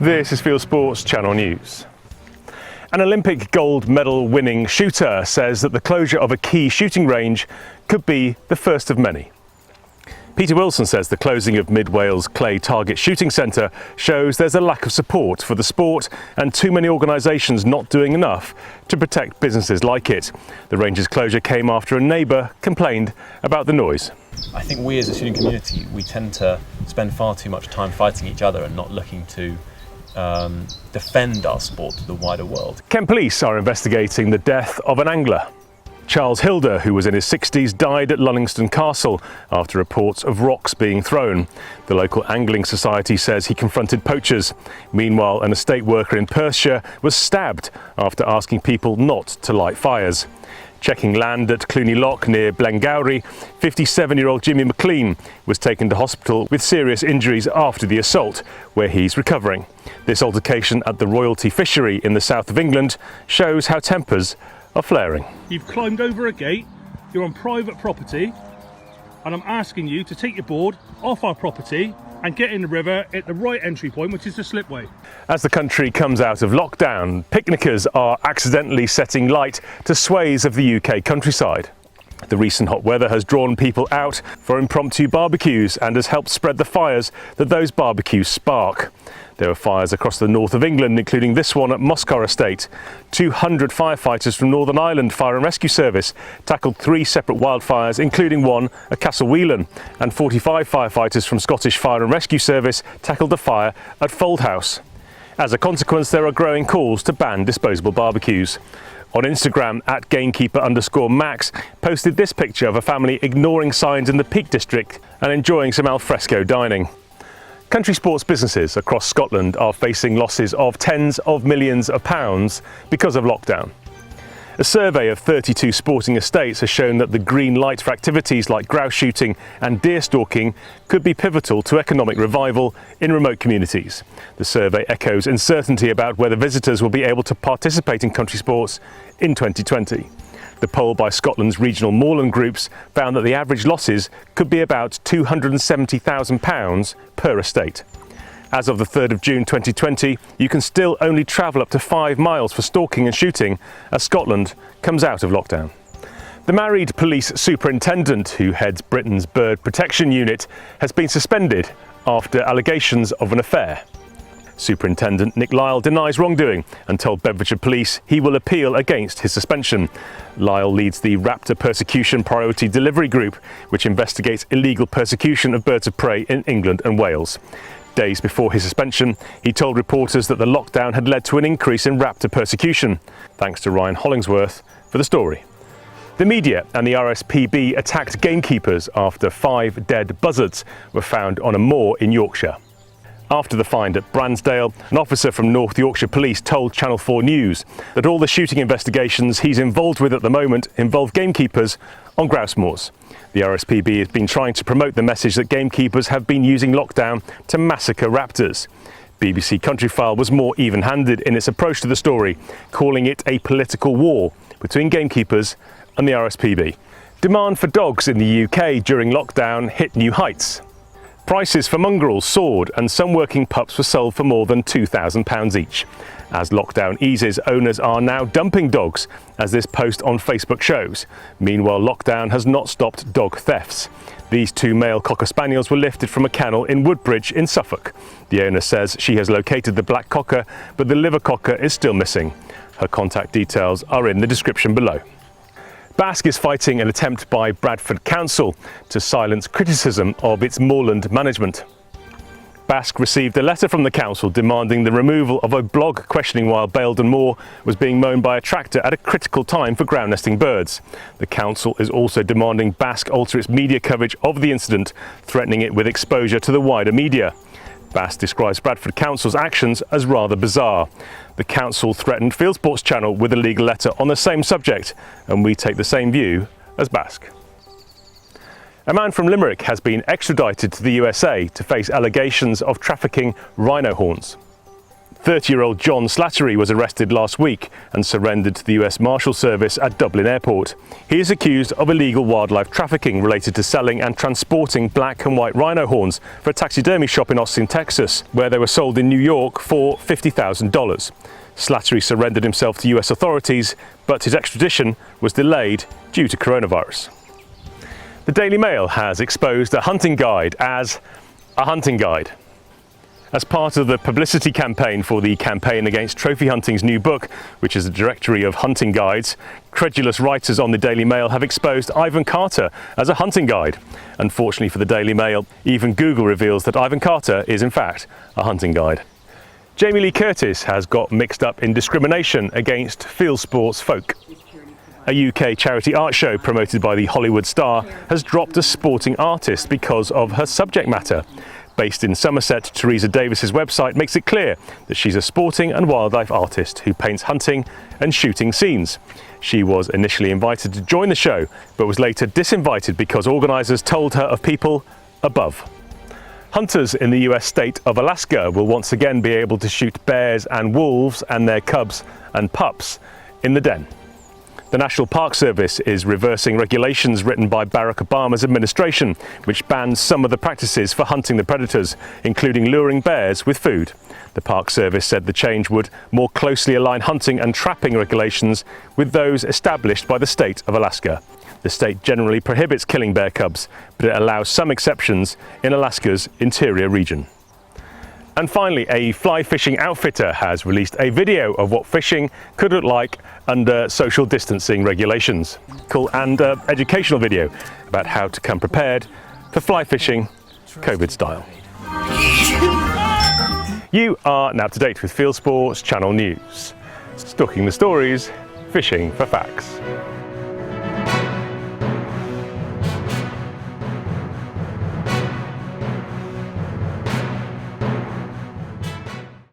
This is Fieldsports Channel News. An Olympic gold medal winning shooter says that the closure of a key shooting range could be the first of many. Peter Wilson says the closing of Mid Wales Clay Target Shooting Centre shows there's a lack of support for the sport and too many organisations not doing enough to protect businesses like it. The range's closure came after a neighbour complained about the noise. I think we as a shooting community, we tend to spend far too much time fighting each other and not looking to defend our sport to the wider world. Kent Police are investigating the death of an angler. Charles Hilder, who was in his 60s, died at Lullingstone Castle after reports of rocks being thrown. The local angling society says he confronted poachers. Meanwhile, an estate worker in Perthshire was stabbed after asking people not to light fires. Checking land at Cluny Loch near Blengowrie, 57-year-old Jimmy McLean was taken to hospital with serious injuries after the assault, where he's recovering. This altercation at the Royalty Fishery in the south of England shows how tempers are flaring. You've climbed over a gate, you're on private property, and I'm asking you to take your board off our property and get in the river at the right entry point, which is the slipway. As the country comes out of lockdown, picnickers are accidentally setting light to swathes of the UK countryside. The recent hot weather has drawn people out for impromptu barbecues and has helped spread the fires that those barbecues spark. There were fires across the north of England, including this one at Moscow Estate. 200 firefighters from Northern Ireland Fire and Rescue Service tackled 3 separate wildfires, including one at Castle Whelan, and 45 firefighters from Scottish Fire and Rescue Service tackled a fire at Foldhouse. As a consequence, there are growing calls to ban disposable barbecues. On Instagram, @gamekeeper_Max posted this picture of a family ignoring signs in the Peak District and enjoying some alfresco dining. Country sports businesses across Scotland are facing losses of tens of millions of pounds because of lockdown. A survey of 32 sporting estates has shown that the green light for activities like grouse shooting and deer stalking could be pivotal to economic revival in remote communities. The survey echoes uncertainty about whether visitors will be able to participate in country sports in 2020. The poll by Scotland's regional moorland groups found that the average losses could be about £270,000 per estate. As of the 3rd of June 2020, you can still only travel up to 5 miles for stalking and shooting as Scotland comes out of lockdown. The married police superintendent who heads Britain's bird protection unit has been suspended after allegations of an affair. Superintendent Nick Lyle denies wrongdoing and told Bedfordshire Police he will appeal against his suspension. Lyle leads the Raptor Persecution Priority Delivery Group, which investigates illegal persecution of birds of prey in England and Wales. Days before his suspension, he told reporters that the lockdown had led to an increase in raptor persecution. Thanks to Ryan Hollingsworth for the story. The media and the RSPB attacked gamekeepers after 5 dead buzzards were found on a moor in Yorkshire. After the find at Bransdale, an officer from North Yorkshire Police told Channel 4 News that all the shooting investigations he's involved with at the moment involve gamekeepers on grouse moors. The RSPB has been trying to promote the message that gamekeepers have been using lockdown to massacre raptors. BBC Countryfile was more even-handed in its approach to the story, calling it a political war between gamekeepers and the RSPB. Demand for dogs in the UK during lockdown hit new heights. Prices for mongrels soared and some working pups were sold for more than £2,000 each. As lockdown eases, owners are now dumping dogs, as this post on Facebook shows. Meanwhile, lockdown has not stopped dog thefts. These 2 male Cocker Spaniels were lifted from a kennel in Woodbridge in Suffolk. The owner says she has located the black cocker, but the liver cocker is still missing. Her contact details are in the description below. Bask is fighting an attempt by Bradford Council to silence criticism of its moorland management. Bask received a letter from the council demanding the removal of a blog questioning why Baildon Moor was being mown by a tractor at a critical time for ground nesting birds. The council is also demanding Bask alter its media coverage of the incident, threatening it with exposure to the wider media. Bask describes Bradford Council's actions as rather bizarre. The council threatened Fieldsports Channel with a legal letter on the same subject, and we take the same view as Bask. A man from Limerick has been extradited to the USA to face allegations of trafficking rhino horns. 30-year-old John Slattery was arrested last week and surrendered to the US Marshal Service at Dublin Airport. He is accused of illegal wildlife trafficking related to selling and transporting black and white rhino horns for a taxidermy shop in Austin, Texas, where they were sold in New York for $50,000. Slattery surrendered himself to US authorities, but his extradition was delayed due to coronavirus. The Daily Mail has exposed a hunting guide as a hunting guide. As part of the publicity campaign for the Campaign Against Trophy Hunting's new book, which is a directory of hunting guides, credulous writers on the Daily Mail have exposed Ivan Carter as a hunting guide. Unfortunately for the Daily Mail, even Google reveals that Ivan Carter is in fact a hunting guide. Jamie Lee Curtis has got mixed up in discrimination against Fieldsports folk. A UK charity art show promoted by the Hollywood Star has dropped a sporting artist because of her subject matter. Based in Somerset, Teresa Davis's website makes it clear that she's a sporting and wildlife artist who paints hunting and shooting scenes. She was initially invited to join the show, but was later disinvited because organisers told her of people above. Hunters in the US state of Alaska will once again be able to shoot bears and wolves and their cubs and pups in the den. The National Park Service is reversing regulations written by Barack Obama's administration, which bans some of the practices for hunting the predators, including luring bears with food. The Park Service said the change would more closely align hunting and trapping regulations with those established by the state of Alaska. The state generally prohibits killing bear cubs, but it allows some exceptions in Alaska's interior region. And finally, a fly fishing outfitter has released a video of what fishing could look like under social distancing regulations. Cool, and educational video about how to come prepared for fly fishing COVID style. You are now up to date with Fieldsports Channel News. Stalking the stories, fishing for facts.